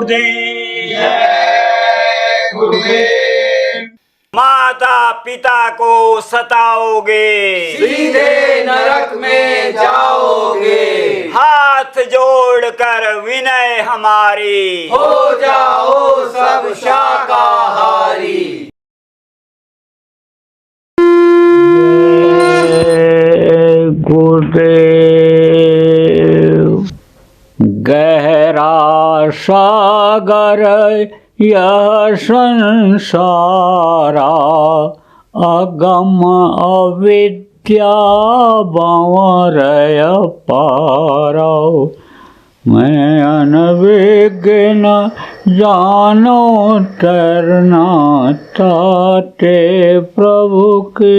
गुरुदेव। जय गुरुदेव। माता पिता को सताओगे, सीधे नरक में जाओगे। हाथ जोड़कर विनय हमारी, हो जाओ सब शाकाहारी। गुरुदेव। गहरा सागर यह संसारा, अगम अविद्या भंवर पारा। मैं अनविघ्न जानो तरना, ताते प्रभु के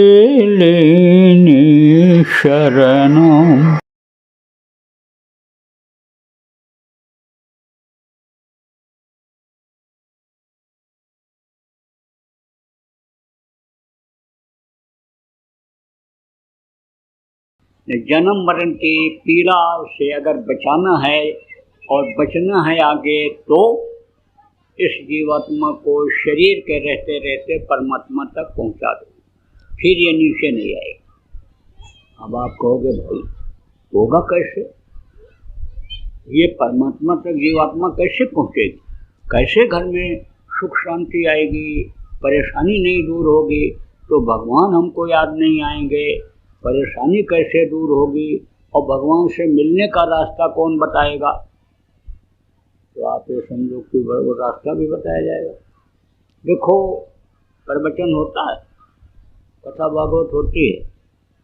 लीनी शरणम। जन्म मरण की पीड़ा से अगर बचाना है और बचना है आगे, तो इस जीवात्मा को शरीर के रहते रहते परमात्मा तक पहुंचा दो, फिर ये नीचे नहीं आएगा। अब आप कहोगे भाई होगा कैसे? ये परमात्मा तक जीवात्मा कैसे पहुंचेगी? कैसे घर में सुख शांति आएगी, परेशानी नहीं दूर होगी, तो भगवान हमको याद नहीं आएंगे, परेशानी कैसे दूर होगी और भगवान से मिलने का रास्ता कौन बताएगा? तो आप ये समझो कि वो रास्ता भी बताया जाएगा। देखो, प्रवचन होता है, कथा भागवत होती है,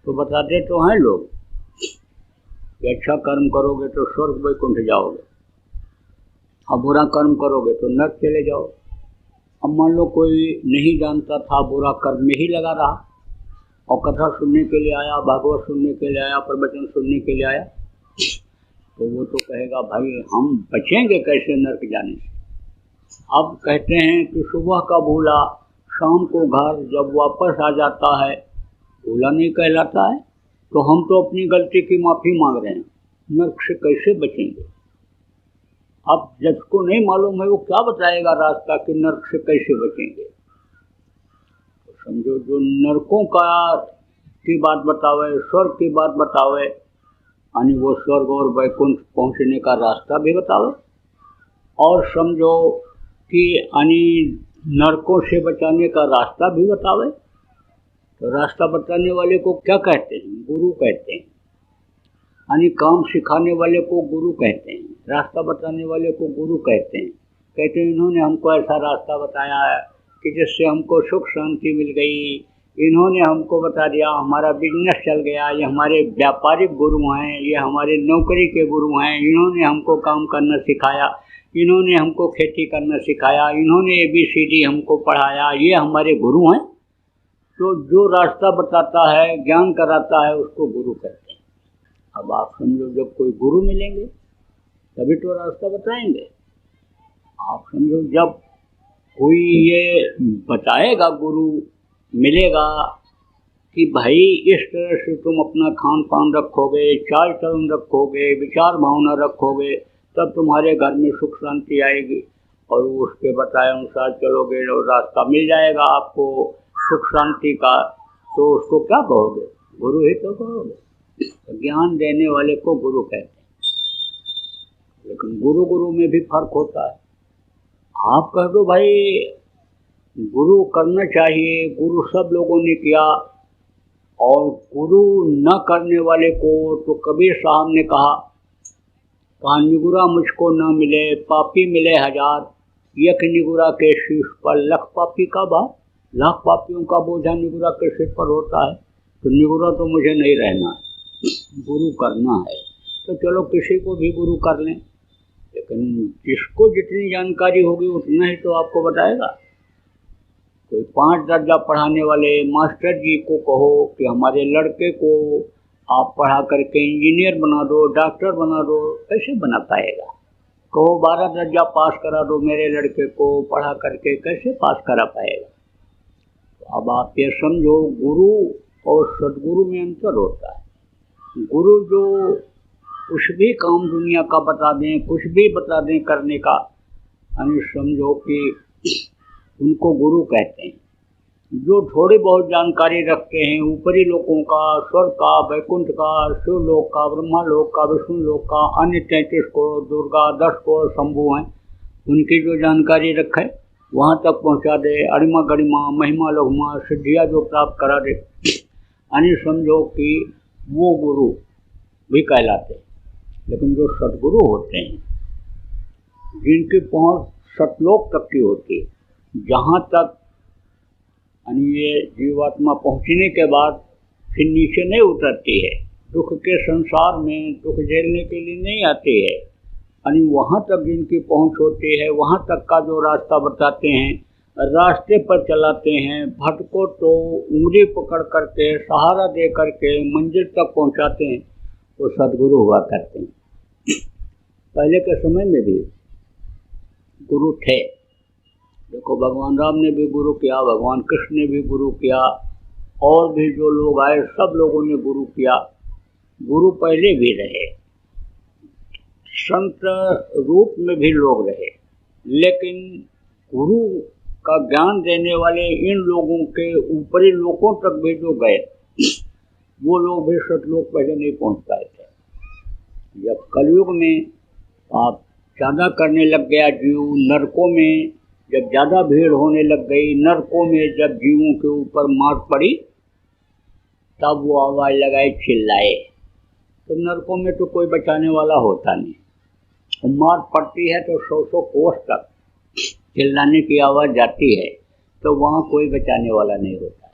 तो बताते तो हैं लोग कि अच्छा कर्म करोगे तो स्वर्ग वैकुंठ जाओगे, और बुरा कर्म करोगे तो नरक चले जाओ। अब मान लो कोई नहीं जानता था, बुरा कर्म में ही लगा रहा और कथा सुनने के लिए आया, भागवत सुनने के लिए आया, प्रवचन सुनने के लिए आया, तो वो तो कहेगा भाई हम बचेंगे कैसे नरक जाने से। अब कहते हैं कि सुबह का भूला शाम को घर जब वापस आ जाता है, भूला नहीं कहलाता है। तो हम तो अपनी गलती की माफ़ी मांग रहे हैं, नरक से कैसे बचेंगे? अब जिसको नहीं मालूम है वो क्या बताएगा रास्ता कि नरक से कैसे बचेंगे? तो समझो जो नरकों का की बात बतावे, स्वर्ग की बात बतावे, यानी वो स्वर्ग और वैकुंठ पहुंचने का रास्ता भी बतावे, और समझो कि यानी नरकों से बचाने का रास्ता भी बतावे। तो रास्ता बताने वाले को क्या कहते हैं? गुरु कहते हैं। यानी काम सिखाने वाले को गुरु कहते हैं, रास्ता बताने वाले को गुरु कहते हैं। कहते हैं इन्होंने हमको ऐसा रास्ता बताया है कि जिससे हमको सुख शांति मिल गई, इन्होंने हमको बता दिया, हमारा बिजनेस चल गया, ये हमारे व्यापारिक गुरु हैं, ये हमारे नौकरी के गुरु हैं, इन्होंने हमको काम करना सिखाया, इन्होंने हमको खेती करना सिखाया, इन्होंने ABCD हमको पढ़ाया, ये हमारे गुरु हैं। तो जो रास्ता बताता है, ज्ञान कराता है, उसको गुरु कहते हैं। अब आप समझो जब कोई गुरु मिलेंगे तभी तो रास्ता बताएंगे। आप समझो जब कोई ये बताएगा, गुरु मिलेगा कि भाई इस तरह से तुम अपना खान पान रखोगे, चाल चलन रखोगे, विचार भावना रखोगे, तब तुम्हारे घर में सुख शांति आएगी, और उसके बताए अनुसार चलोगे और रास्ता मिल जाएगा आपको सुख शांति का। तो उसको क्या कहोगे? गुरु ही तो कहोगे। ज्ञान देने वाले को गुरु कहते हैं। लेकिन गुरु गुरु में भी फर्क होता है। आप कह दो भाई गुरु करना चाहिए, गुरु सब लोगों ने किया, और गुरु न करने वाले को तो कबीर साहब ने कहा निगुरा मुझको न मिले, पापी मिले हजार, यक निगुरा के शीश पर लख पापी का भार। लाख पापियों का बोझा निगुरा के सिर पर होता है, तो निगुरा तो मुझे नहीं रहना है, गुरु करना है। तो चलो किसी को भी गुरु कर लें, लेकिन जिसको जितनी जानकारी होगी उतना ही तो आपको बताएगा। कोई 5 दर्जा पढ़ाने वाले मास्टर जी को कहो कि हमारे लड़के को आप पढ़ा करके इंजीनियर बना दो, डॉक्टर बना दो, कैसे बना पाएगा? कहो 12 दर्जा पास करा दो मेरे लड़के को, पढ़ा करके कैसे पास करा पाएगा? तो अब आप ये समझो गुरु और सदगुरु में अंतर होता है। गुरु जो कुछ भी काम दुनिया का बता दें, कुछ भी बता दें करने का, यानी समझो कि उनको गुरु कहते हैं। जो थोड़ी बहुत जानकारी रखते हैं ऊपरी लोकों का, स्वर्ग का, वैकुंठ का, शिवलोक का, ब्रह्मालोक का, विष्णु लोक का, अन्य 33 करोड़ दुर्गा, 10 करोड़ शंभु हैं, उनकी जो जानकारी रखे वहाँ तक पहुँचा दे, अरिमा गरिमा महिमा लघुमा सिद्धियाँ जो प्राप्त करा दे, यानी समझो कि वो गुरु भी कहलाते हैं। लेकिन जो सदगुरु होते हैं जिनकी पहुँच सतलोक तक की होती है, जहाँ तक यानी ये जीवात्मा पहुँचने के बाद फिर नीचे नहीं उतरती है, दुख के संसार में दुख झेलने के लिए नहीं आती है, यानी वहाँ तक जिनकी पहुँच होती है वहाँ तक का जो रास्ता बताते हैं, रास्ते पर चलाते हैं, भटको तो उंगली पकड़ करके सहारा दे करके मंजिल तक पहुँचाते हैं, वो सदगुरु हुआ करते हैं। पहले के समय में भी गुरु थे। देखो भगवान राम ने भी गुरु किया, भगवान कृष्ण ने भी गुरु किया, और भी जो लोग आए सब लोगों ने गुरु किया। गुरु पहले भी रहे, संत रूप में भी लोग रहे, लेकिन गुरु का ज्ञान देने वाले इन लोगों के ऊपरी लोकों तक भी जो गए वो लोग भी सतलोक पहले नहीं पहुंच पाए थे। जब कलयुग में आप ज़्यादा करने लग गया जीव, नरकों में जब ज़्यादा भीड़ होने लग गई, नरकों में जब जीवों के ऊपर मार पड़ी तब वो आवाज़ लगाए, चिल्लाए। तो नरकों में तो कोई बचाने वाला होता नहीं, तो मार पड़ती है तो 100 कोस तक चिल्लाने की आवाज़ जाती है, तो वहाँ कोई बचाने वाला नहीं होता,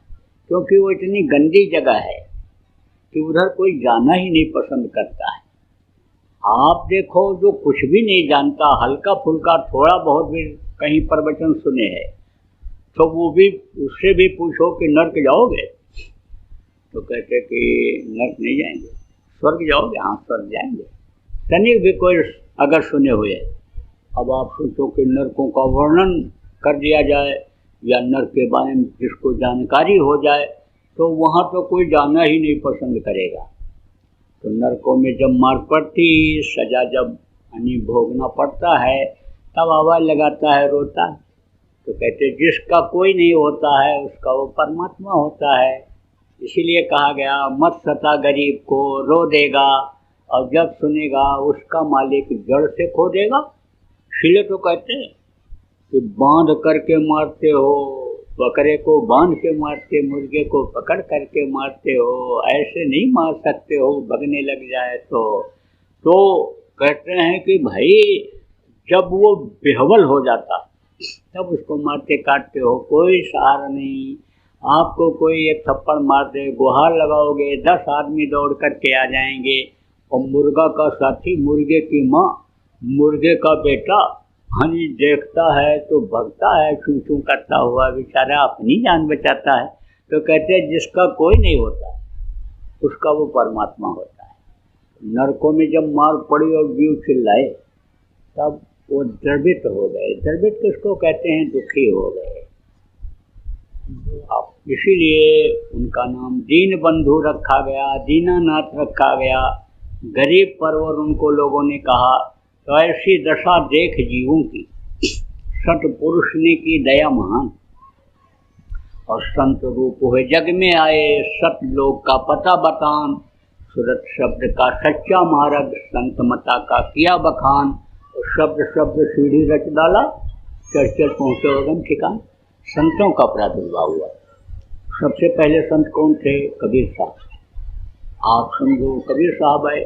क्योंकि वो इतनी गंदी जगह है कि उधर कोई जाना ही नहीं पसंद करता है। आप देखो जो कुछ भी नहीं जानता, हल्का फुल्का थोड़ा बहुत भी कहीं प्रवचन सुने हैं, तो वो भी उससे भी पूछो कि नर्क जाओगे, तो कहते कि नर्क नहीं जाएंगे। स्वर्ग जाओगे? हाँ स्वर्ग जाएंगे। तनिक भी कोई अगर सुने हुए, अब आप सोचो कि नर्कों का वर्णन कर दिया जाए या नर्क के बारे में जिसको जानकारी हो जाए तो वहाँ तो कोई जाना ही नहीं पसंद करेगा। तो नरकों में जब मार पड़ती, सजा जब भोगना पड़ता है, तब आवाज़ लगाता है, रोता है। तो कहते जिसका कोई नहीं होता है उसका वो परमात्मा होता है। इसीलिए कहा गया मत सता गरीब को, रो देगा और जब सुनेगा उसका मालिक जड़ से खो देगा। इसलिए तो कहते हैं कि बांध करके मारते हो, बकरे को बांध के मारते, मुर्गे को पकड़ करके मारते हो, ऐसे नहीं मार सकते हो भगने लग जाए तो कहते हैं कि भाई जब वो बेहवल हो जाता तब उसको मारते काटते हो, कोई सहारा नहीं। आपको कोई एक थप्पड़ मार दे, गुहार लगाओगे, 10 आदमी दौड़ करके आ जाएंगे, और मुर्गा का साथी, मुर्गे की माँ, मुर्गे का बेटा हनी देखता है तो भगता है, चूं चूं करता हुआ, बेचारा अपनी जान बचाता है। तो कहते हैं जिसका कोई नहीं होता उसका वो परमात्मा होता है। नरकों में जब मार पड़ी और जीव चिल्लाए तब वो द्रवित हो गए। द्रवित किसको कहते हैं? दुखी हो गए। इसीलिए उनका नाम दीन बंधु रखा गया, दीनानाथ रखा गया, गरीब परवर उनको लोगों ने कहा। तो ऐसी दशा देख जीवों की सतपुरुष ने की दया महान, और संत रूप हुए जग में आए, सतलोक का पता बतान, सूरत शब्द का सच्चा मार्ग, संत मता का किया बखान, और शब्द शब्द सीढ़ी रच डाला, चढ़ चढ़ पहुँचे उगम ठिकान। संतों का प्रादुर्भाव हुआ। सबसे पहले संत कौन थे? कबीर साहब। आप समझो कबीर साहब आए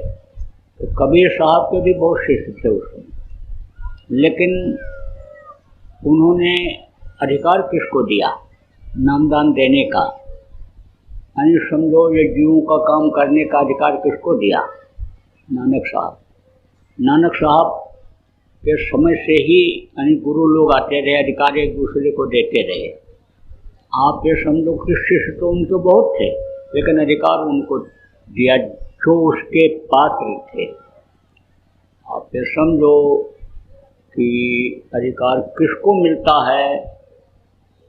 तो कबीर साहब के भी बहुत शिष्य थे उस समय, लेकिन उन्होंने अधिकार किसको दिया? नामदान देने का, यानी समझो ये जीवों का काम करने का अधिकार किसको दिया? नानक साहब। नानक साहब के समय से ही यानी गुरु लोग आते रहे, अधिकार एक दूसरे को देते रहे। आप ये समझो कि शिष्य तो उनके बहुत थे, लेकिन अधिकार उनको दिया जो उसके पात्र थे। आप ये समझो कि अधिकार किसको मिलता है?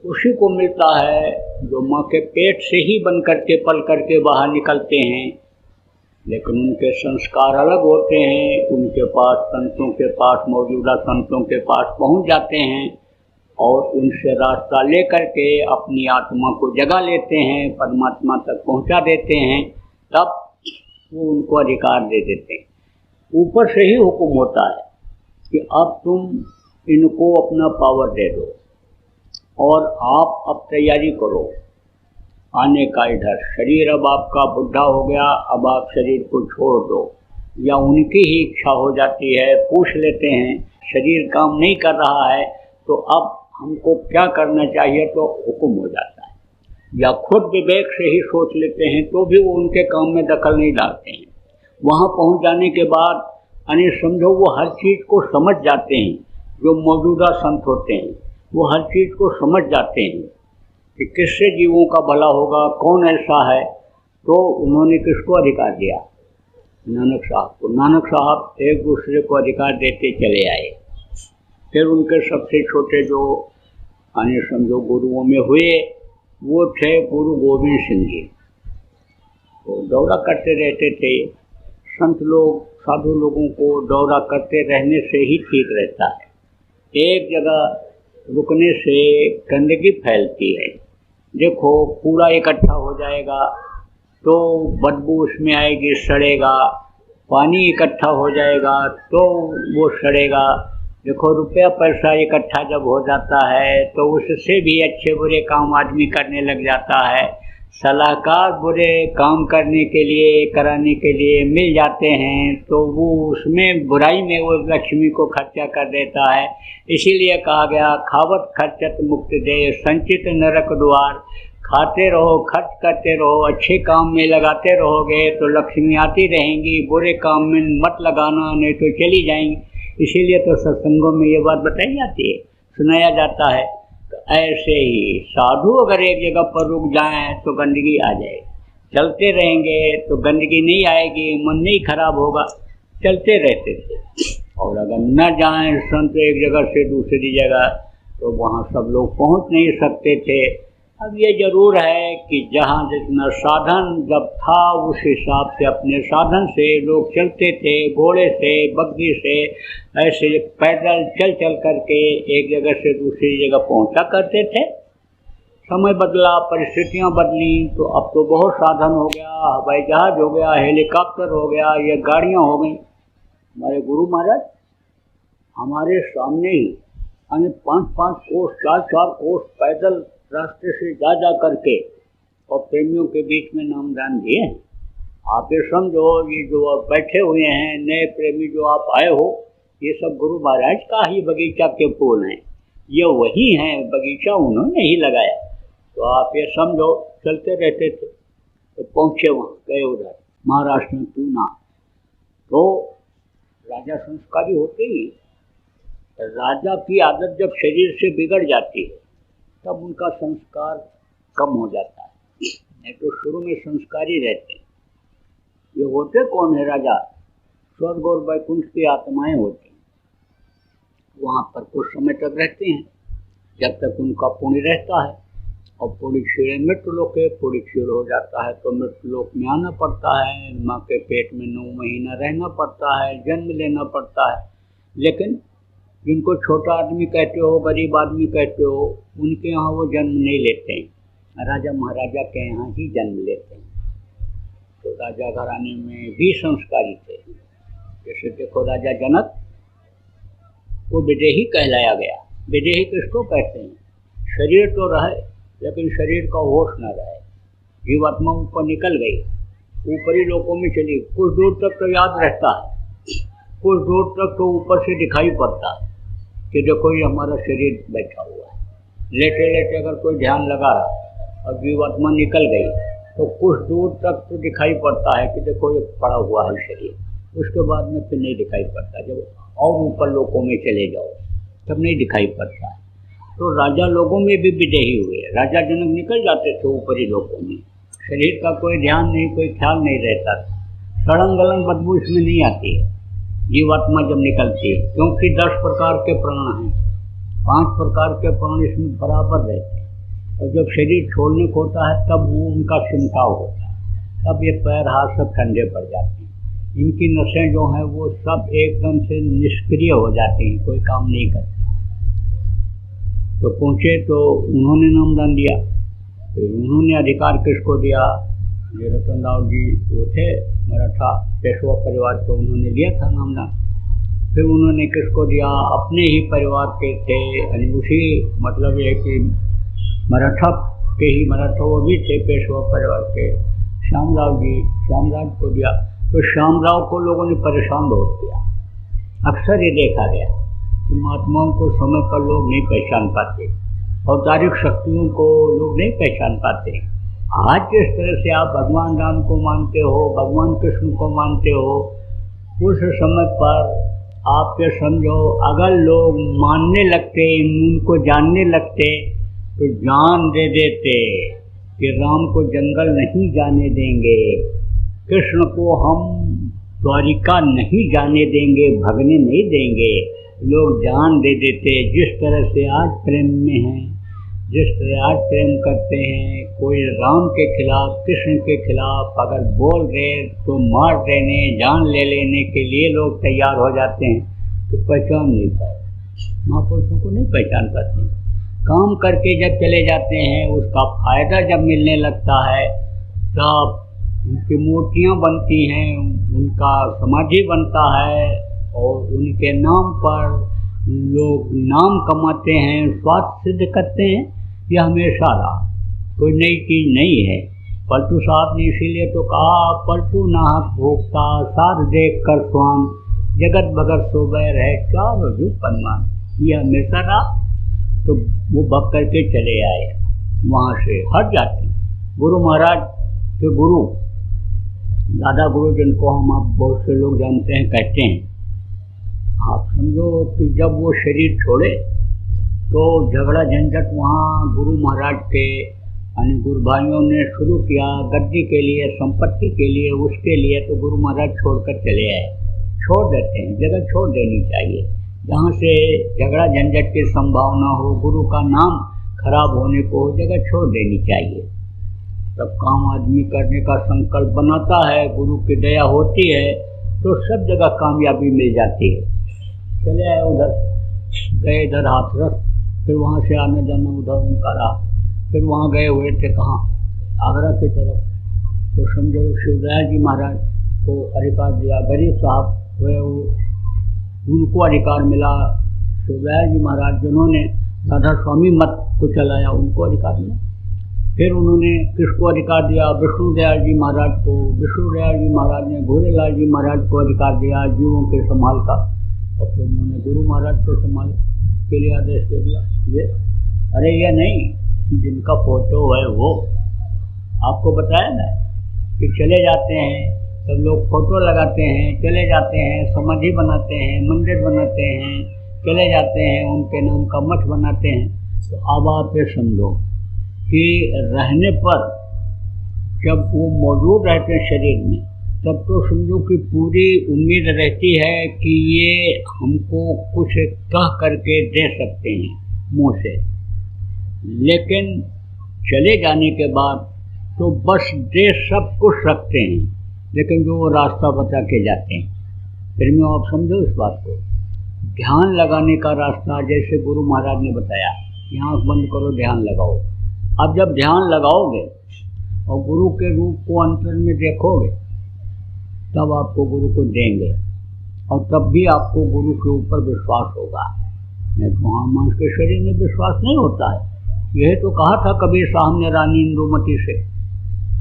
उसी को मिलता है जो माँ के पेट से ही बन करके पल करके बाहर निकलते हैं, लेकिन उनके संस्कार अलग होते हैं। उनके पास संतों के पास, मौजूदा संतों के पास पहुंच जाते हैं और उनसे रास्ता लेकर के अपनी आत्मा को जगा लेते हैं, परमात्मा तक पहुंचा देते हैं, तब वो उनको अधिकार दे देते हैं। ऊपर से ही हुक्म होता है कि अब तुम इनको अपना पावर दे दो और आप अब तैयारी करो आने का इधर। शरीर अब आपका बुढ़ा हो गया, अब आप शरीर को छोड़ दो, या उनकी ही इच्छा हो जाती है, पूछ लेते हैं शरीर काम नहीं कर रहा है तो अब हमको क्या करना चाहिए, तो हुक्म हो जाता है। या खुद विवेक से ही सोच लेते हैं तो भी वो उनके काम में दखल नहीं डालते हैं। वहाँ पहुँच जाने के बाद यानी समझो वो हर चीज़ को समझ जाते हैं। जो मौजूदा संत होते हैं वो हर चीज़ को समझ जाते हैं कि किससे जीवों का भला होगा, कौन ऐसा है। तो उन्होंने किसको अधिकार दिया? नानक साहब को। नानक साहब एक दूसरे को अधिकार देते चले आए। फिर उनके सबसे छोटे जो यानी समझो गुरुओं में हुए वो थे गुरु गोविंद सिंह जी। तो दौरा करते रहते थे। संत लोग, साधु लोगों को दौरा करते रहने से ही ठीक रहता है। एक जगह रुकने से गंदगी फैलती है। देखो कूड़ा इकट्ठा हो जाएगा तो बदबू उसमें आएगी, सड़ेगा। पानी इकट्ठा हो जाएगा तो वो सड़ेगा। देखो रुपया पैसा इकट्ठा जब हो जाता है तो उससे भी अच्छे बुरे काम आदमी करने लग जाता है। सलाहकार बुरे काम करने के लिए, कराने के लिए मिल जाते हैं तो वो उसमें बुराई में वो लक्ष्मी को खर्चा कर देता है। इसीलिए कहा गया खावत खर्चत मुक्त दे, संचित नरक द्वार। खाते रहो, खर्च करते रहो, अच्छे काम में लगाते रहोगे तो लक्ष्मी आती रहेंगी। बुरे काम में मत लगाना, नहीं तो चली जाएंगी। इसीलिए तो सत्संगों में ये बात बताई जाती है, सुनाया जाता है। तो ऐसे ही साधु अगर एक जगह पर रुक जाएं तो गंदगी आ जाएगी। चलते रहेंगे तो गंदगी नहीं आएगी, मन नहीं खराब होगा। चलते रहते थे। और अगर न जाएं संत एक जगह से दूसरी जगह तो वहाँ सब लोग पहुँच नहीं सकते थे। अब ये जरूर है कि जहाँ जितना साधन जब था उस हिसाब से अपने साधन से लोग चलते थे, घोड़े से, बग्घी से, ऐसे पैदल चल चल करके एक जगह से दूसरी जगह पहुँचा करते थे। समय बदला, परिस्थितियाँ बदली तो अब तो बहुत साधन हो गया। हवाई जहाज हो गया, हेलीकॉप्टर हो गया, ये गाड़ियाँ हो गई। हमारे गुरु महाराज हमारे सामने ही 5-5 कोस, 4-4 कोस पैदल रास्ते से जा करके और प्रेमियों के बीच में नामदान दिए। आप ये समझो, ये जो आप बैठे हुए हैं नए प्रेमी जो आप आए हो, ये सब गुरु महाराज का ही बगीचा के फूल हैं। ये वही हैं, बगीचा उन्होंने ही लगाया। तो आप ये समझो चलते रहते थे तो पहुँचे वहाँ, गए उधर महाराष्ट्र में पूना। तो राजा संस्कारी होते ही राजा की आदत जब शरीर से बिगड़ जाती है तब उनका संस्कार कम हो जाता है। नहीं तो शुरू में संस्कारी रहते हैं। ये होते कौन है? राजा स्वर्ग और वैकुंठ की आत्माएं होती हैं। वहाँ पर कुछ समय तक रहते हैं जब तक उनका पुण्य रहता है। और पुण्य क्षीण मृत्यु लोक है, पुण्य क्षीण हो जाता है तो मृत्यु लोक में आना पड़ता है। माँ के पेट में 9 महीना रहना पड़ता है, जन्म लेना पड़ता है। लेकिन जिनको छोटा आदमी कहते हो, गरीब आदमी कहते हो, उनके यहाँ वो जन्म नहीं लेते हैं। राजा महाराजा के यहाँ ही जन्म लेते हैं। तो राजा घराने में भी संस्कारी थे। जैसे देखो राजा जनक, वो विदेही कहलाया गया। विदेही किसको कहते हैं? शरीर तो रहे लेकिन शरीर का होश न रहे। जीवात्मा ऊपर निकल गई, ऊपरी लोकों में चली। कुछ दूर तक तो याद रहता है, कुछ दूर तक तो ऊपर से दिखाई पड़ता है कि देखो ये हमारा शरीर बैठा हुआ है। लेटे लेटे अगर कोई ध्यान लगा रहा और जीवात्मा निकल गई तो कुछ दूर तक तो दिखाई पड़ता है कि देखो ये पड़ा हुआ है शरीर। उसके बाद में फिर नहीं दिखाई पड़ता। जब और ऊपर लोकों में चले जाओ तब नहीं दिखाई पड़ता है। तो राजा लोगों में भी विदेही हुए। राजा जनक निकल जाते थे ऊपरी लोकों में, शरीर का कोई ध्यान नहीं, कोई ख्याल नहीं रहता था। सड़न गलन बदबू इसमें नहीं आती है जीवात्मा जब निकलती है, क्योंकि 10 प्रकार के प्राण हैं। 5 प्रकार के प्राण इसमें बराबर रहते हैं। और जब शरीर छोड़ने को होता है तब वो उनका सिमटाव होता है। तब ये पैर हाथ सब ठंडे पड़ जाते हैं। इनकी नसें जो हैं वो सब एकदम से निष्क्रिय हो जाती हैं, कोई काम नहीं करती। तो पहुँचे तो उन्होंने नामदान दिया। फिर उन्होंने अधिकार किसको दिया? ये रतनराव जी वो थे मराठा पेशवा परिवार के, उन्होंने लिया था नामदान। फिर उन्होंने किसको दिया? अपने ही परिवार के थे, यानी उसी मतलब ये कि मराठा के ही, मराठा वो भी थे पेशवा परिवार के, श्यामराव जी, श्यामराज को दिया। तो श्यामराव को लोगों ने परेशान बहुत किया। अक्सर ये देखा गया कि महात्माओं को समय पर लोग नहीं पहचान पाते, औपचारिक शक्तियों को लोग नहीं पहचान पाते। आज जिस तरह से आप भगवान राम को मानते हो, भगवान कृष्ण को मानते हो, उस समय पर आपके समझो अगर लोग मानने लगते, उनको जानने लगते, तो जान दे देते कि राम को जंगल नहीं जाने देंगे, कृष्ण को हम द्वारिका नहीं जाने देंगे, भगने नहीं देंगे। लोग जान दे देते। जिस तरह से आज प्रेम में हैं, जिस तरह आज प्रेम करते हैं, कोई राम के खिलाफ, कृष्ण के खिलाफ अगर बोल रहे तो मार देने, जान ले लेने के लिए लोग तैयार हो जाते हैं। तो पहचान नहीं पाए, महापुरुषों को नहीं पहचान पाते। काम करके जब चले जाते हैं, उसका फायदा जब मिलने लगता है, तब उनकी मूर्तियाँ बनती हैं, उनका समाधि बनता है और उनके नाम पर लोग नाम कमाते हैं, स्वार्थ सिद्ध करते हैं। यह हमेशा रहा, कोई नई चीज़ नहीं है। पलटू साहब ने इसीलिए तो कहा, पलटू नाहक भोगता सार देख कर स्वान, जगत भगत सोबैर है चारों जुग पनमान। यह हमेशा रहा। तो वो भग करके चले आए, वहाँ से हट जाते। गुरु महाराज के गुरु, दादा गुरु जिनको हम आप बहुत से लोग जानते हैं, कहते हैं, आप समझो कि जब वो शरीर छोड़े तो झगड़ा झंझट वहाँ गुरु महाराज के यानी गुरु भाइयों ने शुरू किया, गद्दी के लिए, संपत्ति के लिए, उसके लिए। तो गुरु महाराज छोड़कर चले आए। छोड़ देते हैं, जगह छोड़ देनी चाहिए। जहाँ से झगड़ा झंझट की संभावना हो, गुरु का नाम खराब होने को हो, जगह छोड़ देनी चाहिए। तब काम आदमी करने का संकल्प बनाता है, गुरु की दया होती है तो सब जगह कामयाबी मिल जाती है। चले आए उधर, गए इधर हाथरस, फिर वहाँ से आना जाना उधर उनका रहा। फिर वहाँ गए हुए थे कहाँ? आगरा की तरफ। तो समझो शिवराज जी महाराज को अधिकार दिया, गरीब साहब हुए उनको अधिकार मिला। शिवराज जी महाराज जिन्होंने राधा स्वामी मत को चलाया, उनको अधिकार मिला। फिर उन्होंने किसको अधिकार दिया? विष्णुदयाल जी महाराज को। विष्णुदयाल जी महाराज ने घोड़ेलाल जी महाराज को अधिकार दिया जीवों के संभाल का। और फिर उन्होंने गुरु महाराज को संभाल के लिए आदेश दे दिया। ये नहीं, जिनका फोटो है वो आपको बताया ना कि चले जाते हैं, सब लोग फोटो लगाते हैं, चले जाते हैं, समाधि बनाते हैं, मंदिर बनाते हैं, चले जाते हैं, उनके नाम का मठ बनाते हैं। तो अब आप ये समझो कि रहने पर जब वो मौजूद रहते हैं शरीर में, तब तो समझो कि पूरी उम्मीद रहती है कि ये हमको कुछ कह करके दे सकते हैं मुँह से। लेकिन चले जाने के बाद तो बस दे सब कुछ सकते हैं, लेकिन जो वो रास्ता बता के जाते हैं। फिर मैं आप समझो इस बात को, ध्यान लगाने का रास्ता जैसे गुरु महाराज ने बताया कि आँख बंद करो, ध्यान लगाओ। अब जब ध्यान लगाओगे और गुरु के रूप को अंतर में देखोगे, तब आपको गुरु को देंगे और तब भी आपको गुरु के ऊपर विश्वास होगा। नहीं तो मानस के शरीर में विश्वास नहीं होता है। यह तो कहा था कबीर साहब ने रानी इंदुमती से।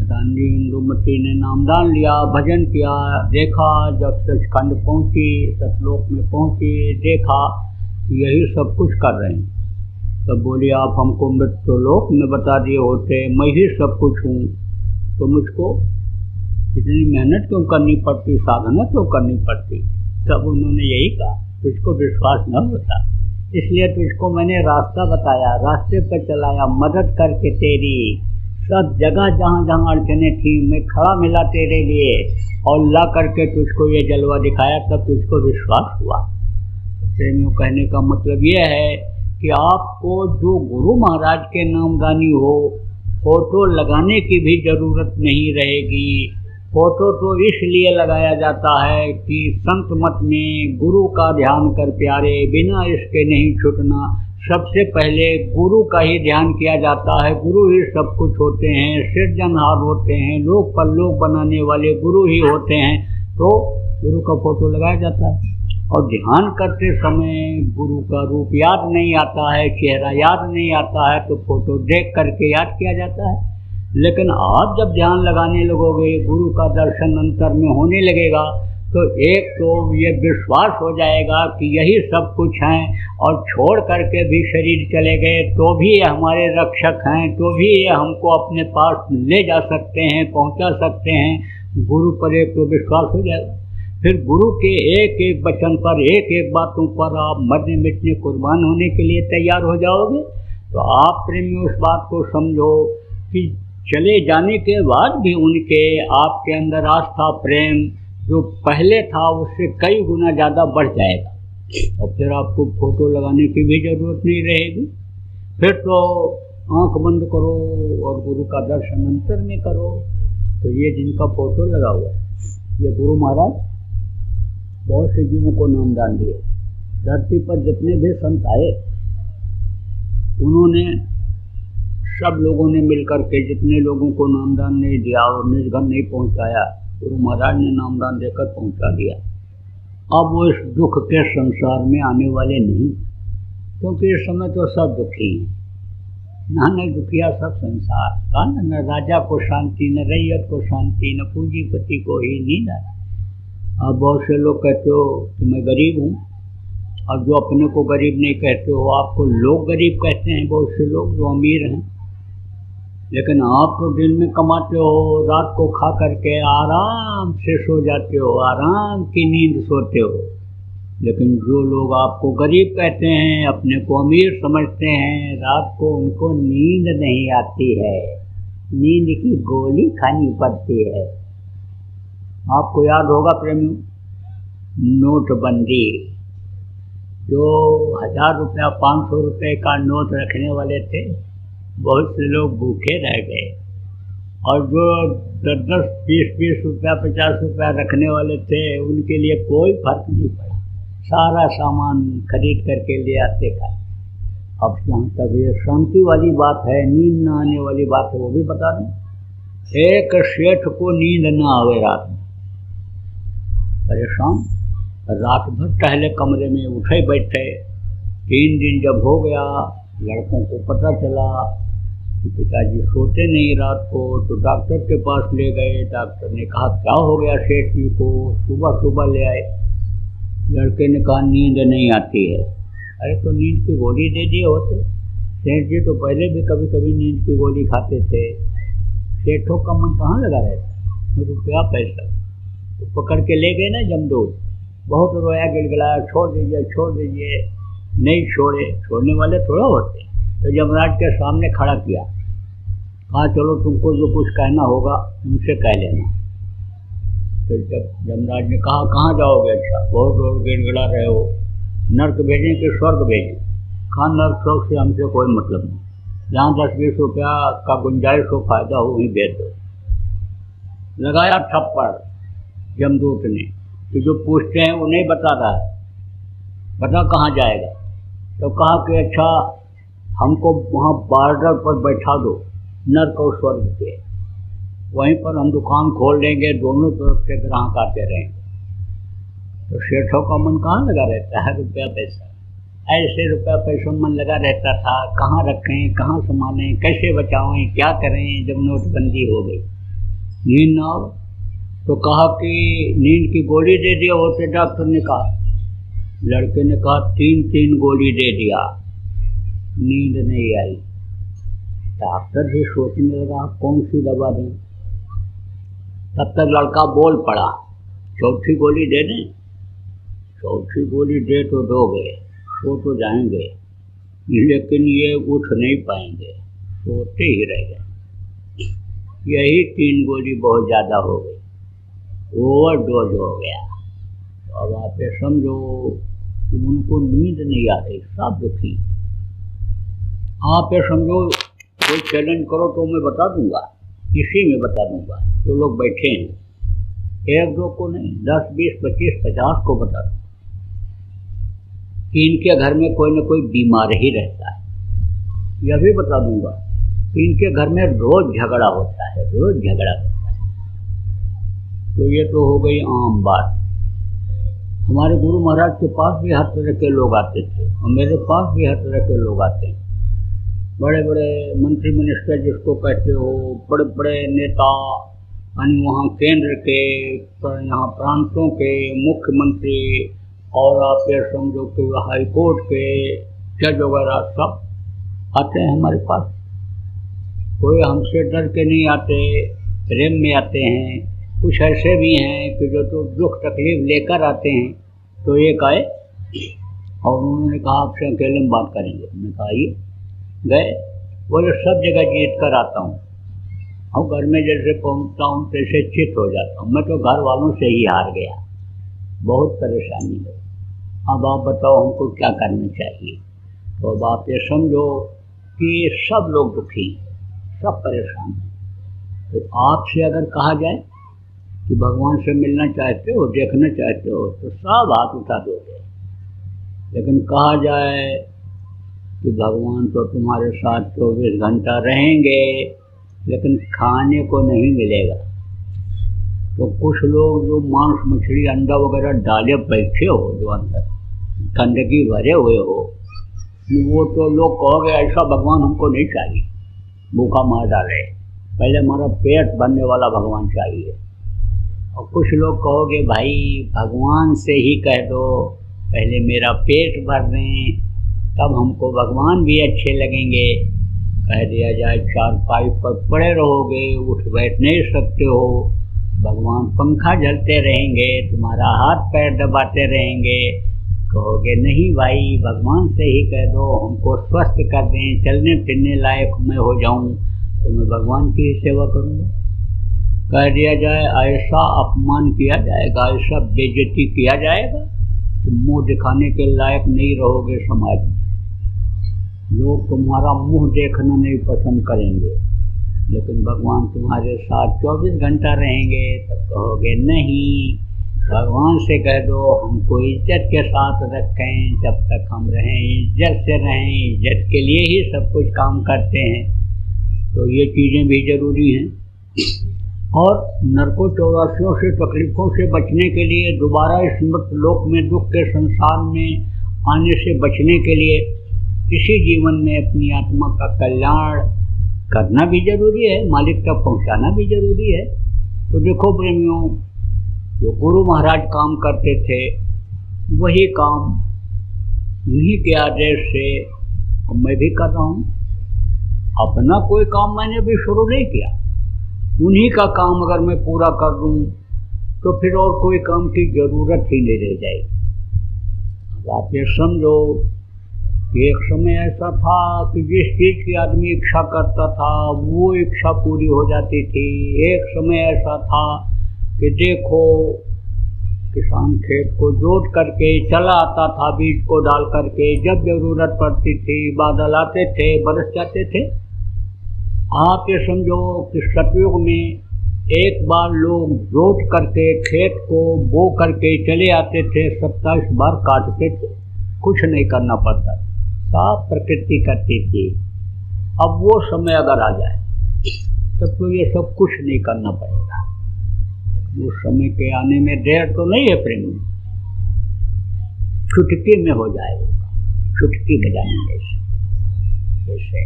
रानी इंदुमती ने नामदान लिया, भजन किया, देखा जब सचखंड पहुँची, सतलोक में पहुँची, देखा कि यही सब कुछ कर रहे हैं। तब बोली, आप हमको मृत्युलोक में बता दिए होते, मैं ही सब कुछ हूँ, तो मुझको इतनी मेहनत क्यों करनी पड़ती, साधना क्यों करनी पड़ती। तब उन्होंने यही कहा, तुझको विश्वास न होता, इसलिए तुझको मैंने रास्ता बताया, रास्ते पर चलाया, मदद करके तेरी सब जगह जहाँ जहाँ अड़चनें थी मैं खड़ा मिला तेरे लिए और ला करके तुझको ये जलवा दिखाया, तब तुझको विश्वास हुआ। प्रेमियों, कहने का मतलब ये है कि आपको जो गुरु महाराज के नामदानी हो, फोटो लगाने की भी जरूरत नहीं रहेगी। फोटो तो इसलिए लगाया जाता है कि संत मत में गुरु का ध्यान कर प्यारे, बिना इसके नहीं छूटना। सबसे पहले गुरु का ही ध्यान किया जाता है। गुरु ही सब कुछ होते हैं, सृजनहार होते हैं, लोक परलोक बनाने वाले गुरु ही होते हैं। तो गुरु का फोटो लगाया जाता है। और ध्यान करते समय गुरु का रूप याद नहीं आता है, चेहरा याद नहीं आता है, तो फोटो देख करके याद किया जाता है। लेकिन आप जब ध्यान लगाने लगोगे, गुरु का दर्शन अंतर में होने लगेगा, तो एक तो ये विश्वास हो जाएगा कि यही सब कुछ हैं, और छोड़ करके भी शरीर चले गए तो भी ये हमारे रक्षक हैं, तो भी ये हमको अपने पास ले जा सकते हैं, पहुंचा सकते हैं। गुरु पर एक तो विश्वास हो जाएगा। फिर गुरु के एक एक वचन पर, एक एक बातों पर आप मरने मिटने कुर्बान होने के लिए तैयार हो जाओगे। तो आप प्रेमी उस बात को समझो कि चले जाने के बाद भी उनके आपके अंदर आस्था प्रेम जो पहले था उससे कई गुना ज़्यादा बढ़ जाएगा। और फिर आपको फोटो लगाने की भी ज़रूरत नहीं रहेगी। फिर तो आंख बंद करो और गुरु का दर्शन अंतर में करो। तो ये जिनका फोटो लगा हुआ है, ये गुरु महाराज बहुत से जीवों को नामदान दिए। धरती पर जितने भी संत आए, उन्होंने सब लोगों ने मिलकर के जितने लोगों को नामदान नहीं दिया और निज घर नहीं पहुंचाया, गुरु महाराज ने नामदान देकर पहुंचा दिया। अब वो इस दुख के संसार में आने वाले नहीं, क्योंकि इस समय तो सब दुखी हैं। नानक दुखिया सब संसार का, न राजा को शांति, न रैयत को शांति, न पूंजीपति को ही नींद आए। अब बहुत से लोग कहते हो कि मैं गरीब हूँ। अब जो अपने को गरीब नहीं कहते हो, आपको लोग गरीब कहते हैं, बहुत से लोग जो अमीर हैं। लेकिन आप तो दिन में कमाते हो, रात को खा करके आराम से सो जाते हो, आराम की नींद सोते हो। लेकिन जो लोग आपको गरीब कहते हैं, अपने को अमीर समझते हैं, रात को उनको नींद नहीं आती है, नींद की गोली खानी पड़ती है। आपको याद होगा प्रेमियों, नोटबंदी, जो 1000 रुपया 500 रुपये का नोट रखने वाले थे, बहुत से लोग भूखे रह गए। और जो 10-10, 20-20 रुपया 50 रुपया रखने वाले थे, उनके लिए कोई फर्क नहीं पड़ा, सारा सामान खरीद करके ले आते खाए। अब जहाँ तक ये शांति वाली बात है, नींद न आने वाली बात है, वो भी बता दें। एक सेठ को नींद न आवे रात में, परेशान, रात भर टहले कमरे में, उठे बैठे। 3 दिन जब हो गया, लड़कों को पता चला कि पिताजी सोते नहीं रात को, तो डॉक्टर के पास ले गए। डॉक्टर ने कहा क्या हो गया सेठ जी को, सुबह सुबह ले आए। लड़के ने कहा नींद नहीं आती है। अरे तो नींद की गोली दे दिए होते। सेठ जी तो पहले भी कभी कभी नींद की गोली खाते थे। सेठों का मन कहाँ लगा रहता, रुपया पैसा। तो पकड़ के ले गए ना जमदूत, बहुत रोया गिड़गिड़ाया, छोड़ दीजिए छोड़ दीजिए, नहीं छोड़े। छोड़ने वाले थोड़ा होते। तो यमराज के सामने खड़ा किया, कहा चलो तुमको जो कुछ कहना होगा उनसे कह लेना। तो जब यमराज ने कहा कहाँ जाओगे, अच्छा बहुत रोड गिड़गिड़ा रहे हो, नर्क भेजें कि स्वर्ग भेजें? कहा नर्क स्वर्ग से हमसे कोई मतलब नहीं, जहाँ 10-20 रुपया का गुंजाइश हो, फायदा हो, वहीं भेज दो। लगाया थप्पड़ यमदूत ने कि जो पूछते हैं वो नहीं बता रहा है, बता कहाँ जाएगा। तो कहा कि अच्छा हमको वहाँ बॉर्डर पर बैठा दो, नर्क और स्वर्ग के, वहीं पर हम दुकान खोल देंगे, दोनों तरफ से ग्राहक आते रहेंगे। तो सेठों का मन कहाँ लगा रहता है, रुपया पैसा। ऐसे रुपया पैसों में मन लगा रहता था, कहाँ रखें, कहाँ संभालें, कैसे बचावें, क्या करें। जब नोटबंदी हो गई, नींद ना हो, तो कहा कि नींद की गोली दे दिया होते। डॉक्टर ने कहा, लड़के ने कहा 3-3 गोली दे दिया, नींद नहीं आई। डॉक्टर भी सोचने लगा कौन सी दवा दें। तब तक लड़का बोल पड़ा, चौथी गोली दे दें। चौथी गोली दे तो दोगे, सो तो जाएंगे, लेकिन ये उठ नहीं पाएंगे, सोते ही रह गए। यही 3 गोली बहुत ज़्यादा हो गई, ओवरडोज हो गया। तो अब आप ये समझो कि उनको नींद नहीं आ रही, सब दुखी। आप ये समझो कोई चैलेंज करो तो मैं बता दूंगा, इसी में बता दूंगा। जो लोग बैठे हैं, एक दो को नहीं, 10, 20, 25, 50 को बता दूंगा कि इनके घर में कोई न कोई बीमार ही रहता है। यह भी बता दूंगा कि इनके घर में रोज झगड़ा होता है, रोज झगड़ा होता है। तो ये तो हो गई आम बात। हमारे गुरु महाराज के पास भी हर तरह के लोग आते थे और मेरे पास भी हर तरह के लोग आते हैं। बड़े बड़े मंत्री मिनिस्टर जिसको कहते हो, बड़े बड़े नेता, यानी वहाँ केंद्र के, यहाँ प्रांतों के मुख्यमंत्री, और आप ये समझो कि हाई कोर्ट के जज वगैरह सब आते हैं हमारे पास। कोई हमसे डर के नहीं आते, प्रेम में आते हैं। कुछ ऐसे भी हैं कि जो तो दुख तकलीफ लेकर आते हैं। तो एक आए और उन्होंने कहा आपसे अकेले में बात करेंगे। हमने कहा आइए। गए, बोले सब जगह जीत कर आता हूँ और घर में जैसे पहुँचता हूँ तैसे चित हो जाता हूँ। मैं तो घर वालों से ही हार गया, बहुत परेशानी है। अब आप बताओ हमको क्या करना चाहिए। तो अब आप ये समझो कि सब लोग दुखी, सब परेशान हैं। तो आपसे अगर कहा जाए कि भगवान से मिलना चाहते हो, देखना चाहते हो, तो सब हाथ उठा दोगे। लेकिन कहा जाए कि भगवान तो तुम्हारे साथ 24 घंटा रहेंगे लेकिन खाने को नहीं मिलेगा, तो कुछ लोग जो मांस मछली अंडा वगैरह डाले बैठे हो, जो अंदर गंदगी भरे हुए हो, वो तो लोग कहोगे ऐसा भगवान हमको नहीं चाहिए, भूखा मार डाले। पहले हमारा पेट भरने वाला भगवान चाहिए। और कुछ लोग कहोगे भाई भगवान से ही कह दो, पहले मेरा पेट भर दें तब हमको भगवान भी अच्छे लगेंगे। कह दिया जाए चारपाई पर पड़े रहोगे, उठ बैठ नहीं सकते हो, भगवान पंखा झलते रहेंगे, तुम्हारा हाथ पैर दबाते रहेंगे। कहोगे नहीं भाई भगवान से ही कह दो हमको स्वस्थ कर दें, चलने फिरने लायक मैं हो जाऊं, तो मैं भगवान की ही सेवा करूंगा। कह दिया जाए ऐसा अपमान किया जाएगा, ऐसा बेइज्जती किया जाएगा कि मुंह दिखाने के लायक नहीं रहोगे समाज में। लोग तुम्हारा मुंह देखना नहीं पसंद करेंगे, लेकिन भगवान तुम्हारे साथ 24 घंटा रहेंगे। तब कहोगे नहीं, भगवान से कह दो हमको इज्जत के साथ रखें, जब तक हम रहें इज्जत से रहें, इज्जत के लिए ही सब कुछ काम करते हैं। तो ये चीज़ें भी ज़रूरी हैं। और नरकों चौरासियों से तकलीफ़ों से बचने के लिए, दोबारा इस मृत लोक में दुख के संसार में आने से बचने के लिए इसी जीवन में अपनी आत्मा का कल्याण करना भी जरूरी है, मालिक तक पहुंचाना भी जरूरी है। तो देखो प्रेमियों, जो गुरु महाराज काम करते थे वही काम उन्हीं के आदेश से मैं भी कर रहा हूँ। अपना कोई काम मैंने भी शुरू नहीं किया, उन्हीं का काम अगर मैं पूरा कर दूँ तो फिर और कोई काम की ज़रूरत ही नहीं रह जाएगी। अब आप ये समझो कि एक समय ऐसा था कि जिस चीज़ की आदमी इच्छा करता था वो इच्छा पूरी हो जाती थी। एक समय ऐसा था कि देखो किसान खेत को जोत करके चला आता था, बीज को डाल करके, जब ज़रूरत पड़ती थी बादल आते थे, बरस जाते थे। आप ये समझो कि सतयुग में एक बार लोग जोत करके खेत को बो करके चले आते थे, 27 बार काटते थे, कुछ नहीं करना पड़ता, साफ प्रकृति करती थी। अब वो समय अगर आ जाए तब तो ये सब कुछ नहीं करना पड़ेगा। उस समय के आने में देर तो नहीं है प्रेम, चुटकी में हो जाएगा, चुटकी बजाने जैसे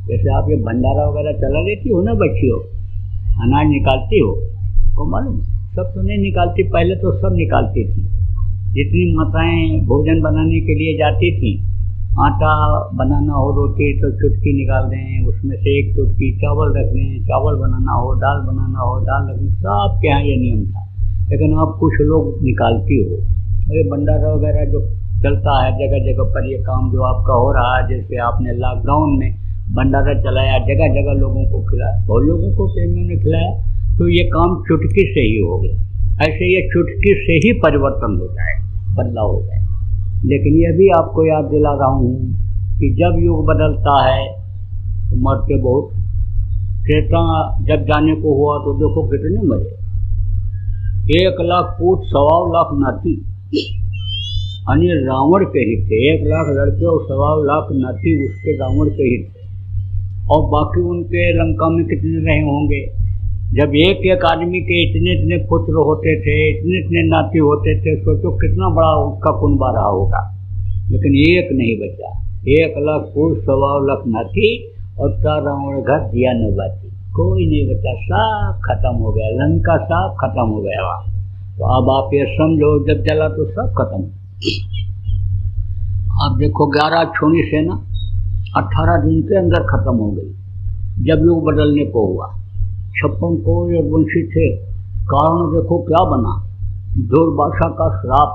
जैसे आप ये भंडारा वगैरह चला लेती हो ना बच्चियों, अनाज निकालती हो, को मालूम सब तो नहीं निकालती, पहले तो सब निकालती थी। जितनी माताएं भोजन बनाने के लिए जाती थी, आटा बनाना हो रोटी तो चुटकी निकाल दें, उसमें से एक चुटकी चावल रख दें, चावल बनाना हो दाल बनाना हो दाल रख दें, सबके यहाँ ये नियम था। लेकिन अब कुछ लोग निकालती हो, और ये भंडारा वगैरह जो चलता है जगह जगह पर, ये काम जो आपका हो रहा है, जैसे आपने लॉकडाउन में भंडारा चलाया, जगह जगह लोगों को खिलाया, बहुत लोगों को प्रेमियों ने खिलाया, तो ये काम चुटकी से ही हो गया। ऐसे ये चुटकी से ही परिवर्तन हो जाए, बदलाव हो जाए। लेकिन यह भी आपको याद दिला रहा हूँ कि जब युग बदलता है तो मरते बहुत। त्रेता जब जाने को हुआ तो देखो कितने मरे, 1 लाख पूत 1.25 लाख नाती, यानी रावण के ही थे। 1 लाख लड़के और 1.25 लाख नाती उसके रावण के ही थे। और बाकी उनके लंका में कितने रहे होंगे। जब एक एक आदमी के इतने इतने पुत्र होते थे, इतने इतने नाती होते थे, सोचो कितना बड़ा उसका कुनबा रहा होगा। लेकिन एक नहीं बचा, 1 लाख पुरुष 1.25 लाख नाती और 4 रावण घर दिया न बाती, कोई नहीं बचा, सब खत्म हो गया, लंका सब खत्म हो गया वहाँ। तो अब आप ये समझो जब जला तो सब खत्म। आप देखो 11 छोनी सेना 18 दिन के अंदर खत्म हो गई जब युग बदलने को हुआ। 56 को यदुवंशी थे, कारण देखो क्या बना, दुर्वासा का श्राप।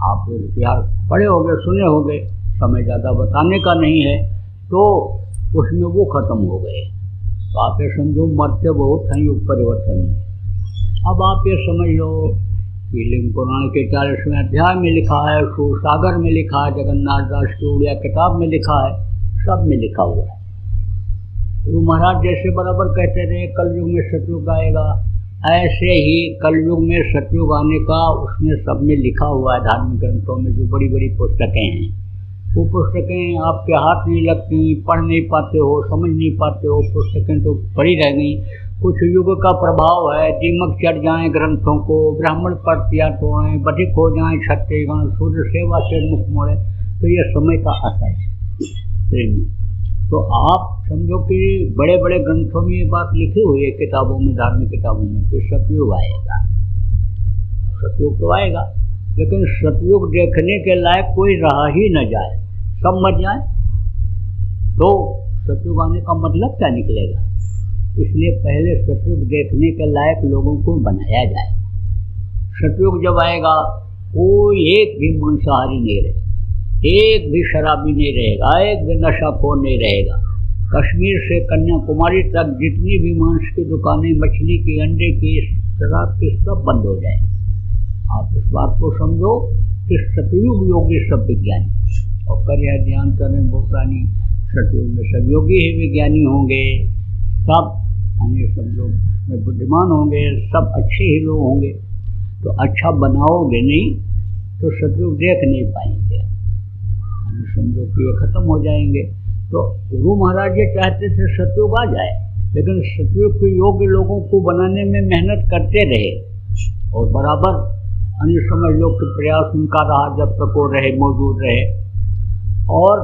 आप इतिहास पढ़े होंगे, सुने होंगे, समय ज़्यादा बताने का नहीं है, तो उसमें वो खत्म हो गए। तो आप ये समझो मरते बहुत हैं, युग परिवर्तन। अब आप ये समझ लो कि लिंग पुराण के 40वें अध्याय में लिखा है, सूरसागर में लिखा है, जगन्नाथ दास की उड़िया किताब में लिखा है, सब में लिखा हुआ है। गुरु महाराज जैसे बराबर कहते रहे कलयुग में सतयुग आएगा, ऐसे ही कलयुग में सतयुग आने का उसमें सब में लिखा हुआ है। धार्मिक ग्रंथों में जो बड़ी बड़ी पुस्तकें हैं, वो पुस्तकें आपके हाथ नहीं लगती, पढ़ नहीं पाते हो, समझ नहीं पाते हो, पुस्तकें तो पढ़ी रह गई। कुछ युग का प्रभाव है, दीमक चढ़ जाएं ग्रंथों को, ब्राह्मण प्रतिया तोड़ें, बधिक हो जाएं क्षत्रियगण, सूर्य सेवा से मुख मोड़े, तो ये समय का असर है प्रेम। तो आप समझो कि बड़े बड़े ग्रंथों में ये बात लिखी हुई है, किताबों में, धार्मिक किताबों में, कि सतयुग आएगा। सतयुग तो आएगा, लेकिन सतयुग देखने के लायक कोई रहा ही न जाए, सब मर जाए, तो सतयुग आने का मतलब क्या निकलेगा। इसलिए पहले सतयुग देखने के लायक लोगों को बनाया जाए। सतयुग जब आएगा कोई एक भी मांसाहारी नहीं रहेगा, एक भी शराबी नहीं रहेगा, एक भी नशाखोर नहीं रहेगा। कश्मीर से कन्याकुमारी तक जितनी भी मांस की दुकानें, मछली की, अंडे की, शराब की, सब बंद हो जाए। आप इस बात को समझो कि सतयुग योगी सब विज्ञानी, और कर यह ध्यान करें भूतानी, सतयुग में सब योगी ही विज्ञानी होंगे, सब यानी सब लोग बुद्धिमान होंगे, सब अच्छे ही लोग होंगे। तो अच्छा बनाओगे नहीं तो सतयुग देख नहीं पाएंगे, समझो कि ये खत्म हो जाएंगे। तो गुरु महाराज ये चाहते थे सतयुग आ जाए, लेकिन सतयुग के योग्य लोगों को बनाने में मेहनत करते रहे, और बराबर अन्य समझ लो कि प्रयास उनका रहा जब तक वो रहे, मौजूद रहे। और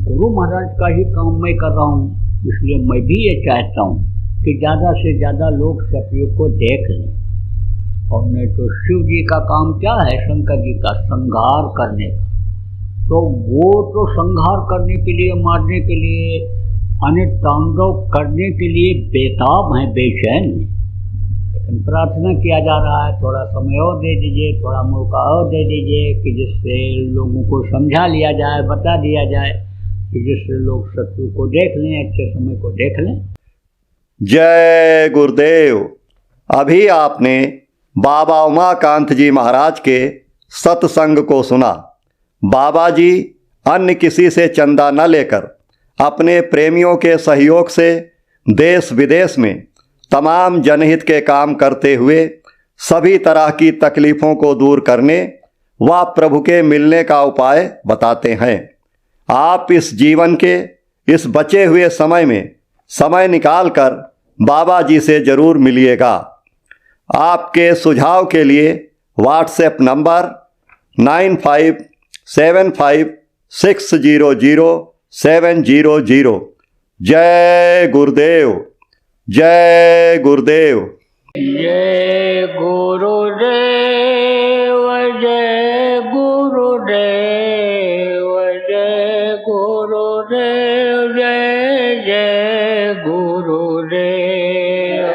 गुरु महाराज का ही काम मैं कर रहा हूँ, इसलिए मैं भी ये चाहता हूँ कि ज़्यादा से ज़्यादा लोग सतयुग को देख लें। और नहीं तो शिव जी का काम क्या है, शंकर जी का संहार करने का, तो वो तो संहार करने के लिए, मारने के लिए, अनेक तांडव करने के लिए बेताब हैं, बेचैन हैं। लेकिन प्रार्थना किया जा रहा है थोड़ा समय और दे दीजिए, थोड़ा मौका और दे दीजिए, कि जिससे लोगों को समझा लिया जाए, बता दिया जाए, कि जिससे लोग सत्य को देख लें, अच्छे समय को देख लें। जय गुरुदेव। अभी आपने बाबा उमाकांत जी महाराज के सत्संग को सुना। बाबा जी अन्य किसी से चंदा न लेकर अपने प्रेमियों के सहयोग से देश विदेश में तमाम जनहित के काम करते हुए सभी तरह की तकलीफ़ों को दूर करने व प्रभु के मिलने का उपाय बताते हैं। आप इस जीवन के इस बचे हुए समय में समय निकालकर बाबा जी से ज़रूर मिलिएगा। आपके सुझाव के लिए व्हाट्सएप नंबर 9575600700। जय गुरुदेव, जय गुरुदेव। जय गुरुदेव, जय गुरुदेव, जय गुरुदेव, जय जय गुरुदेव।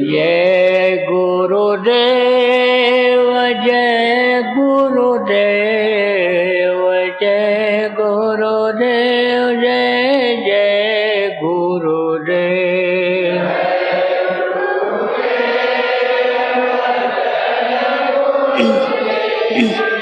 जय गुरुदेव, जय गुरुदेव, जय गुरुदेव, जय जय गुरुदेव। जय